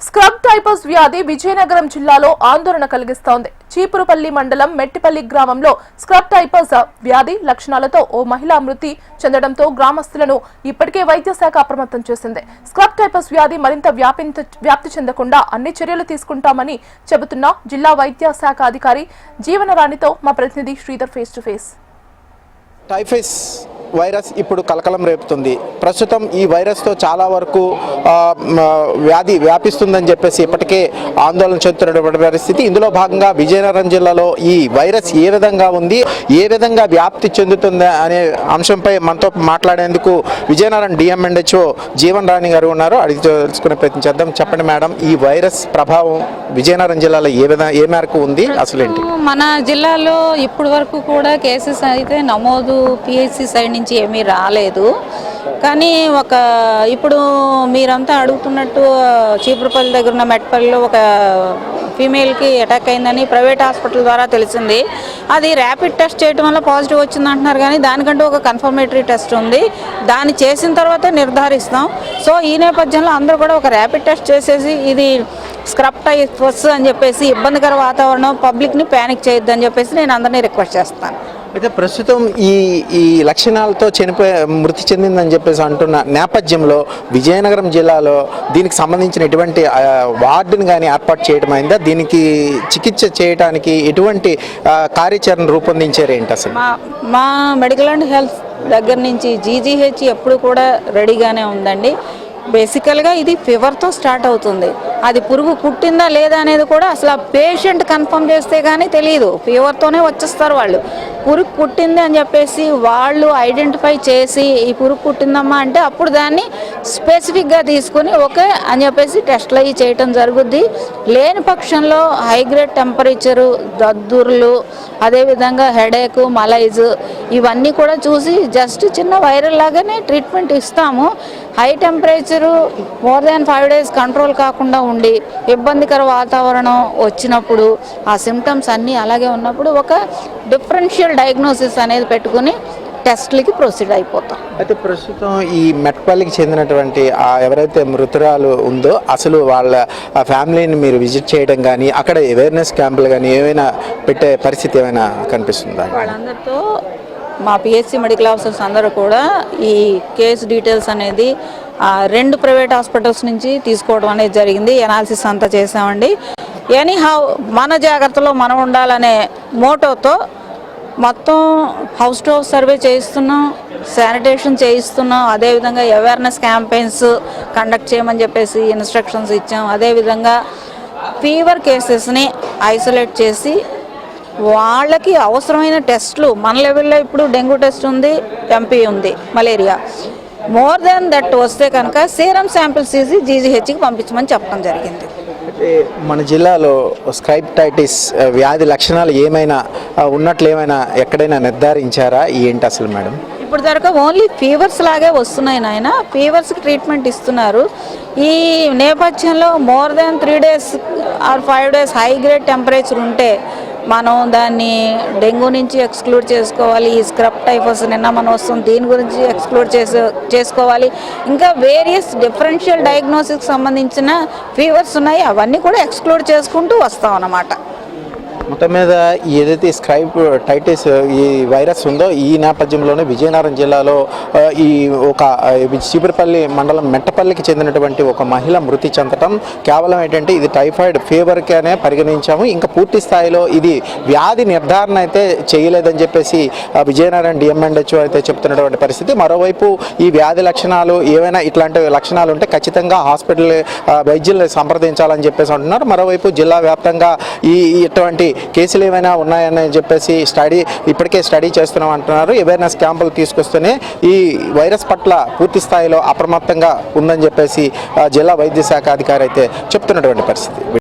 Scrub typhus వ్యాధి విజయనగరం జిల్లాలో ఆందోళన కలిగిస్తోంది. చీపురుపల్లి మండలం మెట్టిపల్లి గ్రామంలో స్క్రబ్ టైఫస్ వ్యాధి లక్షణాలతో ఓ మహిళ మృతి చెందడంతో గ్రామస్తులను ఇప్పటికే వైద్య శాఖ అప్రమత్తం చేసింది. స్క్రబ్ టైఫస్ వ్యాధి మరింత వ్యాప్తి చెందకుండా అన్ని చర్యలు తీసుకుంటామని చెబుతున్న జిల్లా వైద్య శాఖ అధికారి జీవనరాణితో మా ప్రతినిధి Sridhar face to face. Typhus virus ఇప్పుడు కలకలం రేపుతుంది. ప్రస్తుతం ఈ వైరస్తో చాలా వరకు వ్యాధి వ్యాపిస్తుందని చెప్పేసి ఇప్పటికే ఆందోళన చెందుతున్నటువంటి పరిస్థితి. ఇందులో భాగంగా విజయనగరం జిల్లాలో ఈ వైరస్ ఏ విధంగా ఉంది, ఏ విధంగా వ్యాప్తి చెందుతుంది అనే అంశంపై మనతో మాట్లాడేందుకు విజయనగరం డిఎంఎండ్హెచ్ఓ జీవన్ రాణి గారు ఉన్నారు. అడిగి తెలుసుకునే ప్రయత్నం చేద్దాం. చెప్పండి మేడం, ఈ వైరస్ ప్రభావం విజయనగరం జిల్లాలో ఏ మేరకు ఉంది, అసలేంటి? మన జిల్లాలో ఇప్పటి వరకు కూడా కేసెస్ అయితే నమోదు పిహెచ్సి సైడ్ నుంచి ఏమీ రాలేదు. కానీ ఇప్పుడు మీరంతా అడుగుతున్నట్టు చీపురుపల్లి దగ్గర ఉన్న మెట్పల్లిలో ఒక ఫీమేల్కి అటాక్ అయిందని ప్రైవేట్ హాస్పిటల్ ద్వారా తెలిసింది. అది ర్యాపిడ్ టెస్ట్ చేయడం వల్ల పాజిటివ్ వచ్చింది అంటున్నారు. కానీ దానికంటూ ఒక కన్ఫర్మేటరీ టెస్ట్ ఉంది, దాన్ని చేసిన తర్వాత నిర్ధారిస్తాం. సో ఈ నేపథ్యంలో అందరూ కూడా ఒక ర్యాపిడ్ టెస్ట్ చేసేసి ఇది స్క్రబ్ టైఫస్ అని చెప్పేసి ఇబ్బందికర వాతావరణం, పబ్లిక్ని ప్యానిక్ చేయొద్దని చెప్పేసి నేను అందరినీ రిక్వెస్ట్ చేస్తాను. అయితే ప్రస్తుతం ఈ లక్షణాలతో మృతి చెందిందని చెప్పేసి అంటున్న నేపథ్యంలో విజయనగరం జిల్లాలో దీనికి సంబంధించిన ఎటువంటి వార్డుని కానీ ఏర్పాటు చేయడం అయిందా? దీనికి చికిత్స చేయడానికి ఎటువంటి కార్యాచరణ రూపొందించారు ఏంటి అసలు? మా మెడికల్ అండ్ హెల్త్ దగ్గర నుంచి జీజీహెచ్ ఎప్పుడు కూడా రెడీగానే ఉందండి. బేసికల్గా ఇది ఫీవర్తో స్టార్ట్ అవుతుంది. అది పురుగు కుట్టిందా లేదా అనేది కూడా అసలు ఆ పేషెంట్ కన్ఫర్మ్ చేస్తే కానీ తెలియదు. ఫీవర్తోనే వచ్చేస్తారు వాళ్ళు. పురుగు కుట్టింది అని చెప్పేసి వాళ్ళు ఐడెంటిఫై చేసి ఈ పురుగు కుట్టిందమ్మా అంటే అప్పుడు దాన్ని స్పెసిఫిక్గా తీసుకుని ఓకే అని చెప్పేసి టెస్ట్లు అవి చేయటం జరుగుద్ది. లేని పక్షంలో హైగ్రేడ్ టెంపరేచరు, దద్దుర్లు, అదేవిధంగా హెడేక్, మలైజ్ ఇవన్నీ కూడా చూసి జస్ట్ చిన్న వైరల్ లాగానే ట్రీట్మెంట్ ఇస్తాము. High temperature more than 5 days control కాకుండా ఉండి ఇబ్బందికర వాతావరణం వచ్చినప్పుడు ఆ సిమ్టమ్స్ అన్నీ అలాగే ఉన్నప్పుడు ఒక డిఫరెన్షియల్ డయాగ్నోసిస్ అనేది పెట్టుకుని టెస్ట్లకి ప్రొసీడ్ అయిపోతాం. అయితే ప్రస్తుతం ఈ మెట్పల్లికి చెందినటువంటి ఎవరైతే మృతురాలు ఉందో అసలు వాళ్ళ ఫ్యామిలీని మీరు విజిట్ చేయడం కానీ అక్కడ అవేర్నెస్ క్యాంపులు కానీ ఏమైనా పెట్టే పరిస్థితి ఏమైనా కనిపిస్తుందా? వాళ్ళందరితో మా పిహెచ్సి మెడికల్ ఆఫీసర్స్ అందరూ కూడా ఈ కేసు డీటెయిల్స్ అనేది 2 ప్రైవేట్ హాస్పిటల్స్ నుంచి తీసుకోవడం అనేది జరిగింది. ఎనాలిసిస్ అంతా చేసామండి. ఎనీహౌ మన జాగ్రత్తలో మనం ఉండాలనే మోటోతో మొత్తం హౌస్ టు హౌస్ సర్వే చేయిస్తున్నాం, శానిటేషన్ చేయిస్తున్నాం. అదేవిధంగా అవేర్నెస్ క్యాంపెయిన్స్ కండక్ట్ చేయమని చెప్పేసి ఇన్స్ట్రక్షన్స్ ఇచ్చాం. అదేవిధంగా ఫీవర్ కేసెస్ని ఐసోలేట్ చేసి వాళ్ళకి అవసరమైన టెస్టులు మన లెవెల్లో ఇప్పుడు డెంగ్యూ టెస్ట్ ఉంది, ఎంపీ ఉంది, మలేరియా. మోర్ దాన్ దట్ వస్తే కనుక సీరం శాంపిల్స్ తీసి జీజీహెచ్కి పంపించమని చెప్పడం జరిగింది. మన జిల్లాలో స్క్రబ్ టైఫస్ వ్యాధి లక్షణాలు ఏమైనా ఉన్నట్లు ఏమైనా ఎక్కడైనా నిర్ధారించారా ఏంటి అసలు మేడం? ఇప్పుడు దాకా ఓన్లీ ఫీవర్స్ లాగే వస్తున్నాయి నాయన. ఫీవర్స్కి ట్రీట్మెంట్ ఇస్తున్నారు. ఈ నేపథ్యంలో more than 3 days or 5 days high grade temperature ఉంటే మనం దాన్ని డెంగ్యూ నుంచి ఎక్స్క్లూడ్ చేసుకోవాలి. ఈ స్క్రబ్ టైఫస్ నిన్న మనం వస్తుంది, దీని గురించి ఎక్స్క్లూడ్ చేసుకోవాలి. ఇంకా వేరియస్ డిఫరెన్షియల్ డయాగ్నోసిస్కి సంబంధించిన ఫీవర్స్ ఉన్నాయి, అవన్నీ కూడా ఎక్స్క్లూడ్ చేసుకుంటూ వస్తాం అన్నమాట. మొత్తం మీద ఏదైతే స్క్రబ్ టైఫస్ ఈ వైరస్ ఉందో ఈ నేపథ్యంలోనే విజయనగరం జిల్లాలో ఈ చీపురుపల్లి మండలం మెట్టపల్లికి చెందినటువంటి ఒక మహిళ మృతి చెందడం కేవలం ఏంటంటే ఇది టైఫాయిడ్ ఫీవర్గానే పరిగణించాము. ఇంకా పూర్తి స్థాయిలో ఇది వ్యాధి నిర్ధారణ అయితే చేయలేదని చెప్పేసి విజయనగరం డిఎంఎండ్హెచ్ఓ అయితే చెప్తున్నటువంటి పరిస్థితి. మరోవైపు ఈ వ్యాధి లక్షణాలు ఏవైనా ఇట్లాంటి లక్షణాలు ఉంటే ఖచ్చితంగా హాస్పిటల్ వైద్యులను సంప్రదించాలని చెప్పేసి అంటున్నారు. మరోవైపు జిల్లా వ్యాప్తంగా ఇటువంటి కేసులు ఏమైనా ఉన్నాయని చెప్పేసి ఇప్పటికే స్టడీ చేస్తున్నాం అంటున్నారు. అవేర్నెస్ క్యాంపులు తీసుకొస్తూనే ఈ వైరస్ పట్ల పూర్తి స్థాయిలో అప్రమత్తంగా ఉందని చెప్పేసి జిల్లా వైద్య శాఖ అధికారి అయితే చెప్తున్నటువంటి పరిస్థితి.